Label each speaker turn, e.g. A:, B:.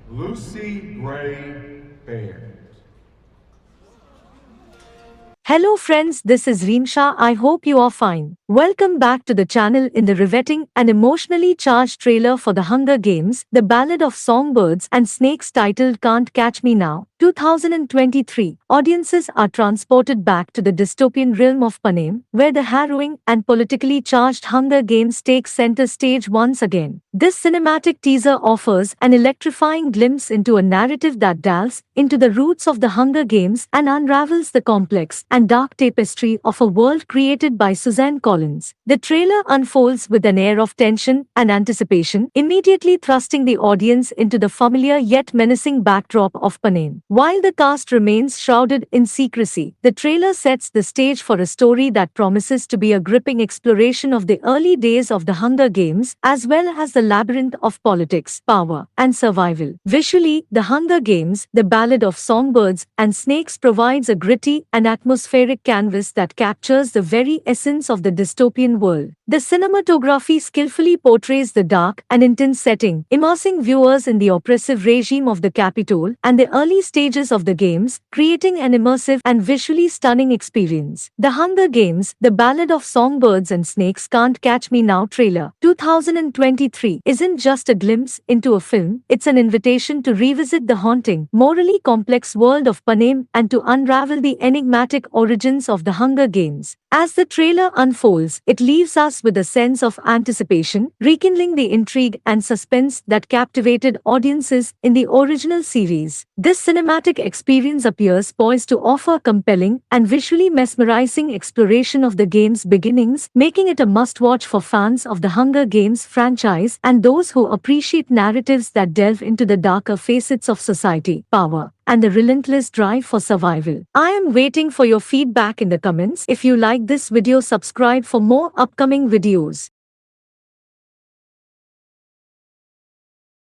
A: Lucy Gray Baird.
B: Hello friends, this is Reemsha. I hope you are fine. Welcome back to the channel in the riveting and emotionally charged trailer for The Hunger Games, The Ballad of Songbirds and Snakes titled Can't Catch Me Now. 2023, audiences are transported back to the dystopian realm of Panem, where the harrowing and politically charged Hunger Games take center stage once again. This cinematic teaser offers an electrifying glimpse into a narrative that delves into the roots of the Hunger Games and unravels the complex and dark tapestry of a world created by Suzanne Collins. The trailer unfolds with an air of tension and anticipation, immediately thrusting the audience into the familiar yet menacing backdrop of Panem. While the cast remains shrouded in secrecy, the trailer sets the stage for a story that promises to be a gripping exploration of the early days of the Hunger Games, as well as the labyrinth of politics, power, and survival. Visually, The Hunger Games, The Ballad of Songbirds and Snakes provides a gritty and atmospheric canvas that captures the very essence of the dystopian world. The cinematography skillfully portrays the dark and intense setting, immersing viewers in the oppressive regime of the Capitol and the early stages of the games, creating an immersive and visually stunning experience. The Hunger Games, The Ballad of Songbirds and Snakes Can't Catch Me Now trailer 2023 isn't just a glimpse into a film, it's an invitation to revisit the haunting, morally complex world of Panem and to unravel the enigmatic origins of the Hunger Games. As the trailer unfolds, it leaves us with a sense of anticipation, rekindling the intrigue and suspense that captivated audiences in the original series. This cinematic experience appears poised to offer compelling and visually mesmerizing exploration of the game's beginnings, making it a must-watch for fans of the Hunger Games franchise and those who appreciate narratives that delve into the darker facets of society, power, and the relentless drive for survival. I am waiting for your feedback in the comments. If you like this video, subscribe for more upcoming videos.